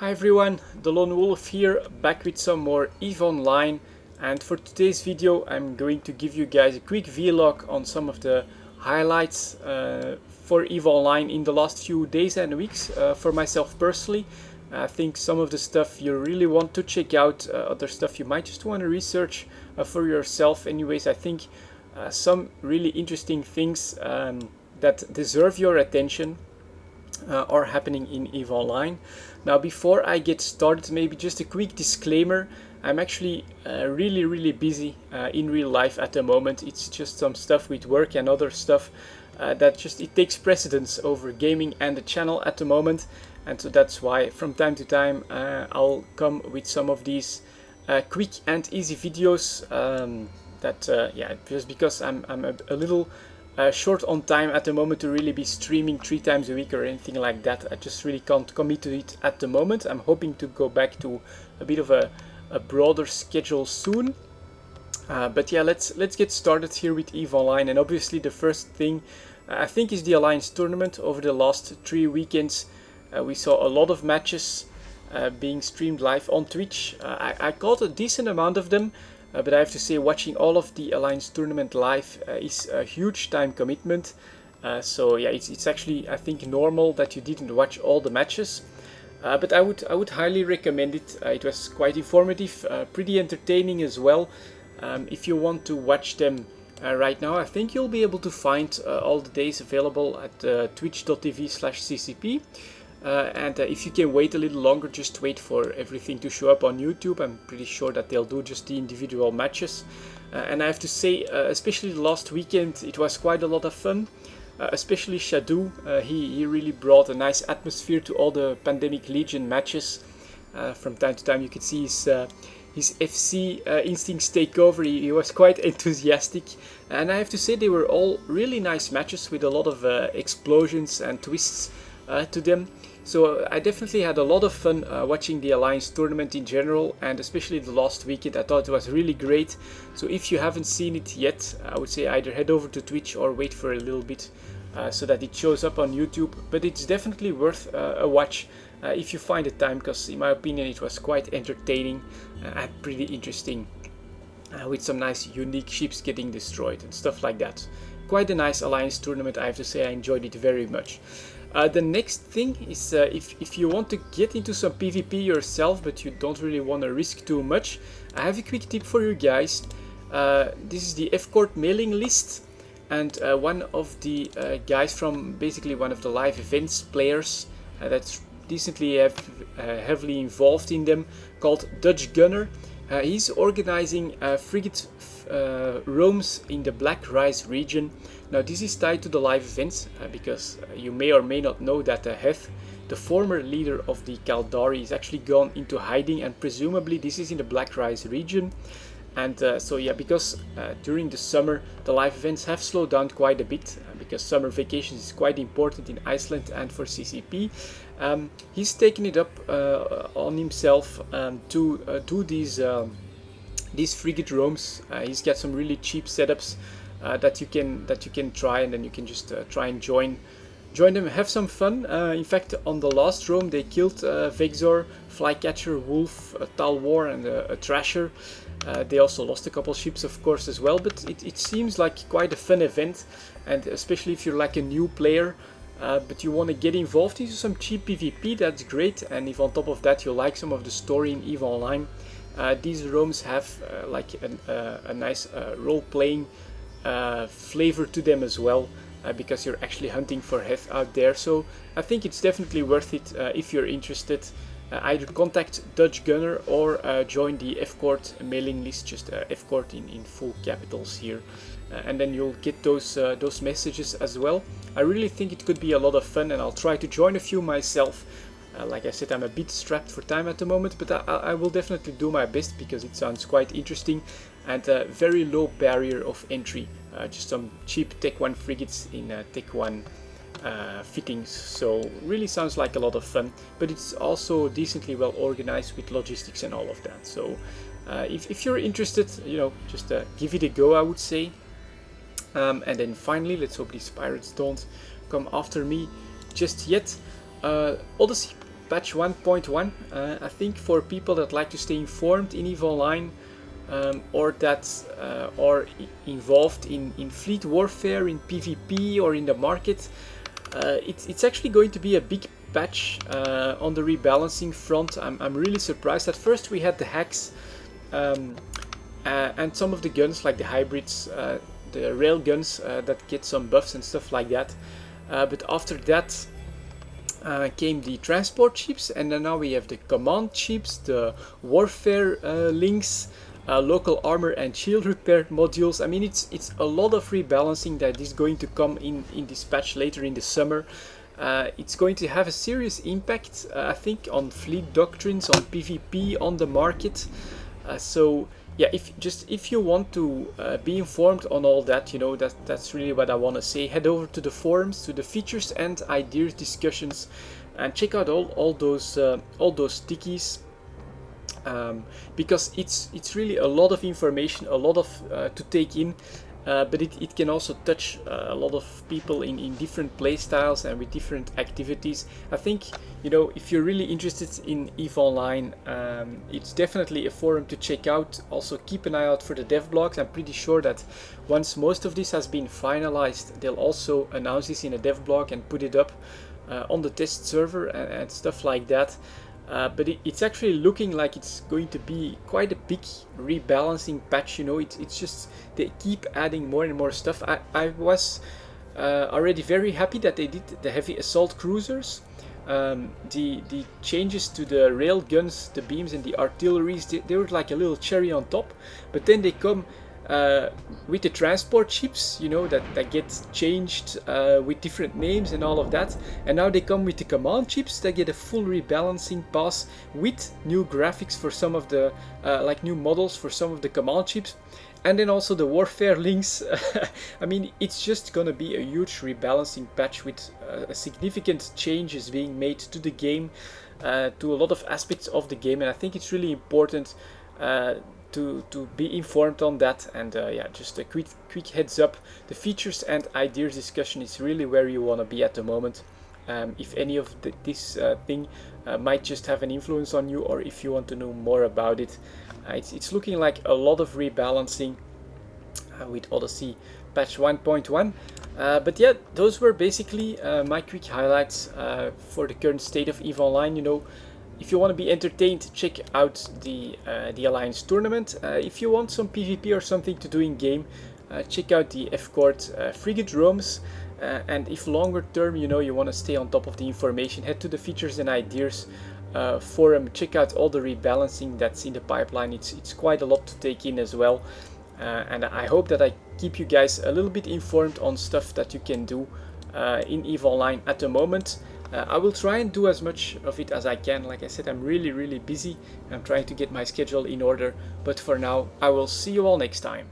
Hi everyone, the Lone Wolf here, back with some more EVE Online, and for today's video I'm going to give you guys a quick vlog on some of the highlights for EVE Online in the last few days and weeks. For myself personally, I think some of the stuff you really want to check out, other stuff you might just want to research for yourself. Anyways, I think some really interesting things that deserve your attention are happening in EVE Online. Now, before I get started, maybe just a quick disclaimer. I'm actually really busy in real life at the moment. It's just some stuff with work and other stuff that just it takes precedence over gaming and the channel at the moment, and so that's why from time to time I'll come with some of these quick and easy videos just because I'm a little short on time at the moment to really be streaming 3 times a week or anything like that. I just really can't commit to it at the moment. I'm hoping to go back to a bit of a broader schedule soon. But yeah, let's get started here with EVE Online. And obviously the first thing I think is the Alliance tournament. Over the last 3 weekends we saw a lot of matches being streamed live on Twitch. I caught a decent amount of them. But I have to say, watching all of the Alliance tournament live is a huge time commitment. So yeah, it's actually, I think, normal that you didn't watch all the matches. But I would highly recommend it. It was quite informative, pretty entertaining as well. If you want to watch them right now, I think you'll be able to find all the days available at twitch.tv/ccp. And if you can wait a little longer, just wait for everything to show up on YouTube. I'm pretty sure that they'll do just the individual matches. And I have to say, especially the last weekend, it was quite a lot of fun. Especially Shadow, he really brought a nice atmosphere to all the Pandemic Legion matches. From time to time you could see his FC instincts take over. He was quite enthusiastic. And I have to say, they were all really nice matches with a lot of explosions and twists to them. So I definitely had a lot of fun watching the Alliance tournament in general, and especially the last weekend. I thought it was really great. So if you haven't seen it yet, I would say either head over to Twitch or wait for a little bit so that it shows up on YouTube. But it's definitely worth a watch if you find the time, because in my opinion it was quite entertaining and pretty interesting, with some nice unique ships getting destroyed and stuff like that. Quite a nice Alliance tournament, I have to say. I enjoyed it very much. The next thing is if you want to get into some PvP yourself but you don't really want to risk too much, I have a quick tip for you guys. This is the F-Court mailing list, and one of the guys from basically one of the live events players that's decently heavily involved in them, called Dutch Gunner. He's organizing Frigate Roams in the Black Rise region. Now this is tied to the live events because you may or may not know that Heth, the former leader of the Kaldari, is actually gone into hiding, and presumably this is in the Black Rise region. And so yeah, because during the summer the live events have slowed down quite a bit because summer vacations is quite important in Iceland and for CCP. He's taken it up on himself to do these Frigate Roams. He's got some really cheap setups that you can try, and then you can just try and join them, have some fun. In fact, on the last roam they killed Vexor, Flycatcher, Wolf, Talwar, and a Thrasher. They also lost a couple ships, of course, as well, but it seems like quite a fun event, and especially if you're like a new player but you want to get involved into some cheap PvP, that's great. And if on top of that you like some of the story in EVE Online, these roams have like a nice role-playing flavor to them as well, because you're actually hunting for Heth out there. So I think it's definitely worth it if you're interested. Either contact Dutch Gunner or join the F-Court mailing list, just F-Court in full capitals here, and then you'll get those messages as well. I really think it could be a lot of fun, and I'll try to join a few myself. Like I said, I'm a bit strapped for time at the moment, but I will definitely do my best because it sounds quite interesting, and a very low barrier of entry. Just some cheap Tech 1 frigates in Tech 1 fittings, so really sounds like a lot of fun, but it's also decently well organized with logistics and all of that. So if you're interested, just give it a go, I would say. And then finally, let's hope these pirates don't come after me just yet. Odyssey patch 1.1. I think for people that like to stay informed in EVE Online, or that are involved in fleet warfare, in PvP, or in the market, it's actually going to be a big patch on the rebalancing front. I'm really surprised. At first we had the hacks and some of the guns like the hybrids, the rail guns that get some buffs and stuff like that. But after that came the transport ships, and then now we have the command ships, the warfare links, local armor and shield repair modules. I mean, it's a lot of rebalancing that is going to come in this patch later in the summer. It's going to have a serious impact, I think, on fleet doctrines, on PvP, on the market. So yeah, if you want to be informed on all that, you know, that's really what I want to say. Head over to the forums, to the features and ideas discussions, and check out all those stickies. Because it's really a lot of information, a lot of to take in, but it can also touch a lot of people in different play styles and with different activities. I think, you know, if you're really interested in EVE Online, it's definitely a forum to check out. Also keep an eye out for the dev blogs. I'm pretty sure that once most of this has been finalized, they'll also announce this in a dev blog and put it up on the test server and stuff like that. But it's actually looking like it's going to be quite a big rebalancing patch. You know, it's just they keep adding more and more stuff. I was already very happy that they did the heavy assault cruisers. The changes to the rail guns, the beams and the artilleries, they were like a little cherry on top. But then they come with the transport ships, you know, that get changed with different names and all of that. And now they come with the command ships that get a full rebalancing pass with new graphics for some of the, like new models for some of the command ships. And then also the warfare links. I mean, it's just gonna be a huge rebalancing patch with significant changes being made to the game, to a lot of aspects of the game. And I think it's really important to be informed on that. And yeah, just a quick heads up, the features and ideas discussion is really where you want to be at the moment. If any of this thing might just have an influence on you, or if you want to know more about it, it's looking like a lot of rebalancing with Odyssey patch 1.1. But yeah, those were basically my quick highlights for the current state of EVE Online. You know, if you want to be entertained, check out the Alliance tournament. If you want some PvP or something to do in game, check out the F-Court Frigate Roams. And if longer term, you know, you want to stay on top of the information, head to the features and ideas forum, check out all the rebalancing that's in the pipeline. It's quite a lot to take in as well. And I hope that I keep you guys a little bit informed on stuff that you can do in EVE Online at the moment. I will try and do as much of it as I can. Like I said, I'm really busy. I'm trying to get my schedule in order. But for now, I will see you all next time.